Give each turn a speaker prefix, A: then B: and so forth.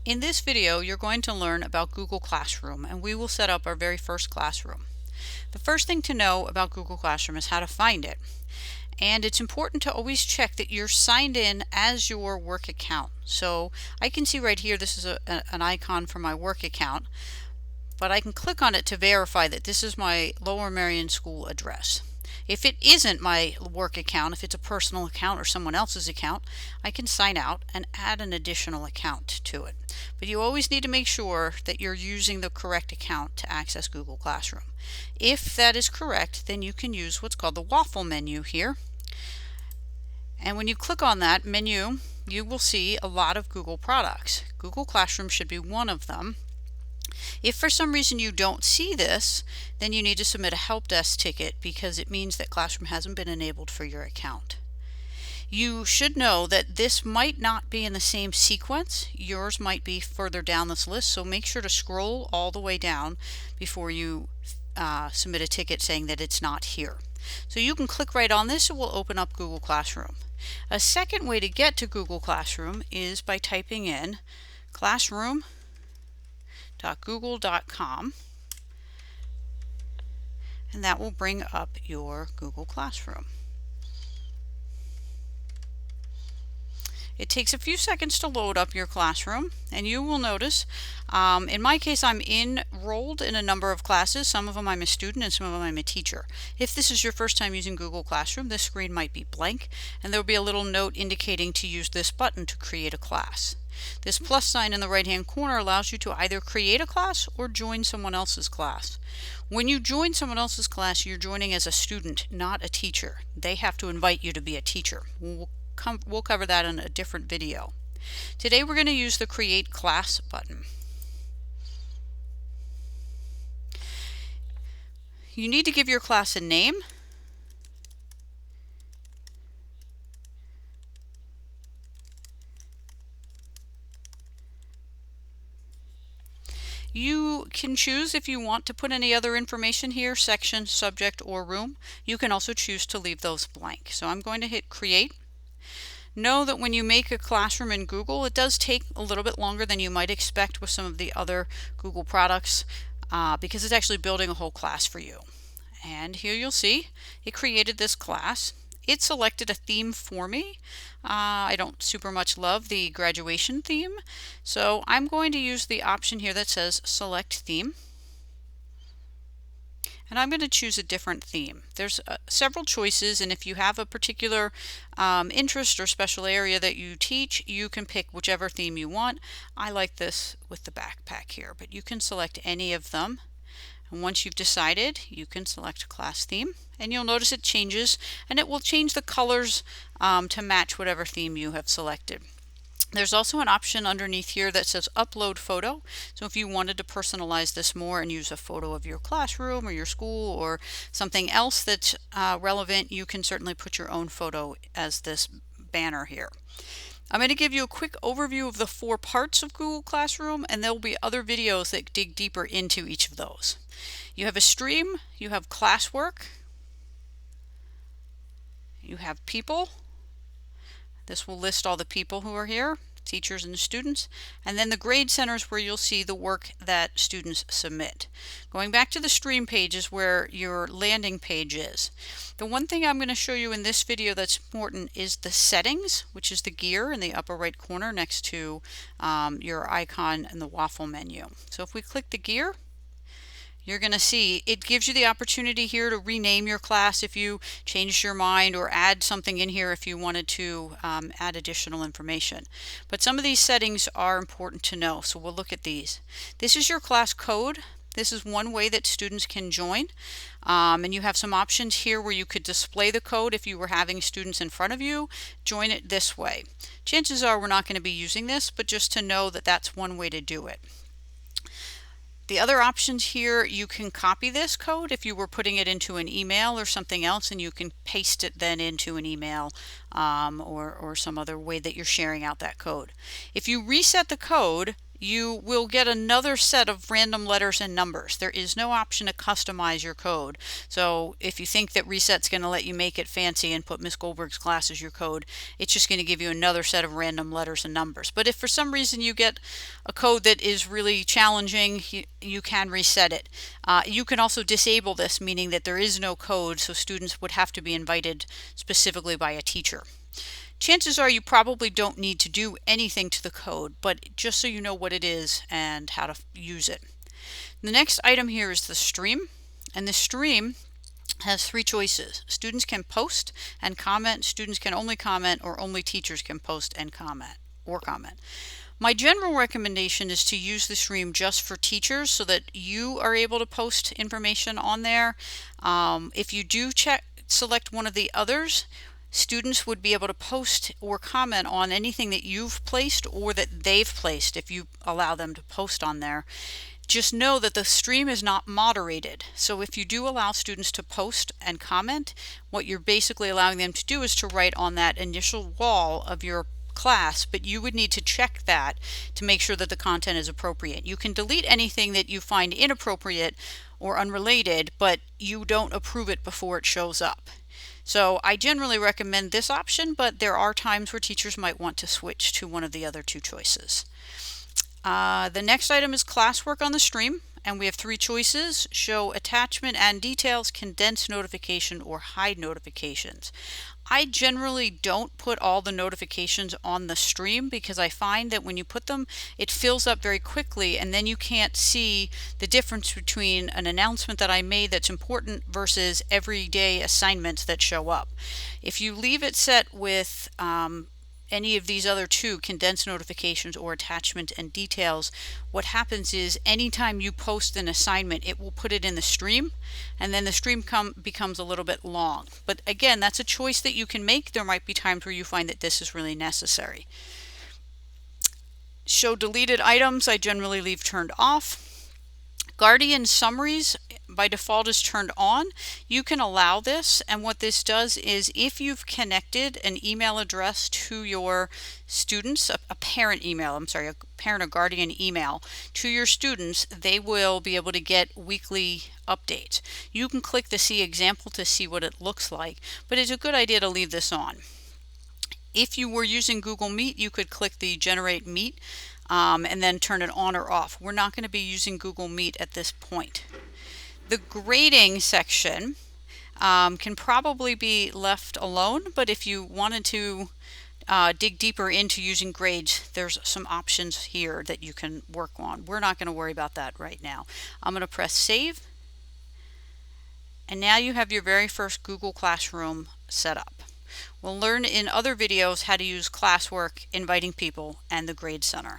A: In this video, you're going to learn about Google Classroom, and we will set up our very first classroom. The first thing to know about Google Classroom is how to find it. And it's important to always check that you're signed in as your work account. So I can see right here this is an icon for my work account, but I can click on it to verify that this is my Lower Merion School address. If it isn't my work account, if it's a personal account or someone else's account, I can sign out and add an additional account to it. But you always need to make sure that you're using the correct account to access Google Classroom. If that is correct, then you can use what's called the waffle menu here. And when you click on that menu, you will see a lot of Google products. Google Classroom should be one of them. If for some reason you don't see this, then you need to submit a help desk ticket because it means that Classroom hasn't been enabled for your account. You should know that this might not be in the same sequence. Yours might be further down this list, so make sure to scroll all the way down before you submit a ticket saying that it's not here. So you can click right on this, it will open up Google Classroom. A second way to get to Google Classroom is by typing in classroom.google.com, and that will bring up your Google Classroom. It takes a few seconds to load up your classroom, and you will notice, in my case, I'm enrolled in a number of classes. Some of them I'm a student and some of them I'm a teacher. If this is your first time using Google Classroom, this screen might be blank, and there will be a little note indicating to use this button to create a class. This plus sign in the right-hand corner allows you to either create a class or join someone else's class. When you join someone else's class, you're joining as a student, not a teacher. They have to invite you to be a teacher. We'll cover that in a different video. Today we're going to use the Create Class button. You need to give your class a name. You can choose if you want to put any other information here, section, subject, or room. You can also choose to leave those blank. So I'm going to hit Create. Know that when you make a classroom in Google, it does take a little bit longer than you might expect with some of the other Google products because it's actually building a whole class for you. And here you'll see it created this class. It selected a theme for me. I don't super much love the graduation theme, so I'm going to use the option here that says Select Theme. And I'm going to choose a different theme. There's several choices, and if you have a particular interest or special area that you teach, you can pick whichever theme you want. I like this with the backpack here, but you can select any of them. And once you've decided, you can select a class theme, and you'll notice it changes, and it will change the colors to match whatever theme you have selected. There's also an option underneath here that says Upload Photo. So if you wanted to personalize this more and use a photo of your classroom or your school or something else that's relevant, you can certainly put your own photo as this banner here. I'm going to give you a quick overview of the 4 parts of Google Classroom, and there will be other videos that dig deeper into each of those. You have a stream, you have classwork, you have people. This will list all the people who are here, teachers and students, and then the grade center is where you'll see the work that students submit. Going back to the stream page is where your landing page is. The one thing I'm going to show you in this video that's important is the settings, which is the gear in the upper right corner next to your icon in the waffle menu. So if we click the gear, you're going to see it gives you the opportunity here to rename your class if you changed your mind, or add something in here if you wanted to add additional information. But some of these settings are important to know, so we'll look at these. This is your class code. This is one way that students can join, and you have some options here where you could display the code if you were having students in front of you. Join it this way. Chances are we're not going to be using this, but just to know that that's one way to do it. The other options here, you can copy this code if you were putting it into an email or something else, and you can paste it then into an email or some other way that you're sharing out that code. If you reset the code, you will get another set of random letters and numbers. There is no option to customize your code. So if you think that Reset's going to let you make it fancy and put Miss Goldberg's class as your code, it's just going to give you another set of random letters and numbers. But if for some reason you get a code that is really challenging, you can reset it. You can also disable this, meaning that there is no code, so students would have to be invited specifically by a teacher. Chances are you probably don't need to do anything to the code, but just so you know what it is and how to use it. The next item here is the stream, and the stream has three choices. Students can post and comment, students can only comment, or only teachers can post and comment or comment. My general recommendation is to use the stream just for teachers so that you are able to post information on there. If you do select one of the others, students would be able to post or comment on anything that you've placed or that they've placed if you allow them to post on there. Just know that the stream is not moderated. So if you do allow students to post and comment, what you're basically allowing them to do is to write on that initial wall of your class, but you would need to check that to make sure that the content is appropriate. You can delete anything that you find inappropriate or unrelated, but you don't approve it before it shows up. So I generally recommend this option, but there are times where teachers might want to switch to one of the other two choices. The next item is classwork on the stream, and we have three choices: show attachment and details, condense notification, or hide notifications. I generally don't put all the notifications on the stream because I find that when you put them, it fills up very quickly, and then you can't see the difference between an announcement that I made that's important versus everyday assignments that show up. If you leave it set with any of these other two, condensed notifications or attachment and details, what happens is anytime you post an assignment, it will put it in the stream, and then the stream becomes a little bit long. But again, that's a choice that you can make. There might be times where you find that this is really necessary. Show deleted items, I generally leave turned off. Guardian summaries by default is turned on. You can allow this, and what this does is if you've connected an email address to your students, a parent or guardian email to your students, they will be able to get weekly updates. You can click the see example to see what it looks like, but it's a good idea to leave this on. If you were using Google Meet, you could click the generate meet and then turn it on or off. We're not going to be using Google Meet at this point. The grading section can probably be left alone, but if you wanted to dig deeper into using grades, there's some options here that you can work on. We're not going to worry about that right now. I'm going to press save, and now you have your very first Google Classroom set up. We'll learn in other videos how to use classwork, inviting people, and the Grade Center.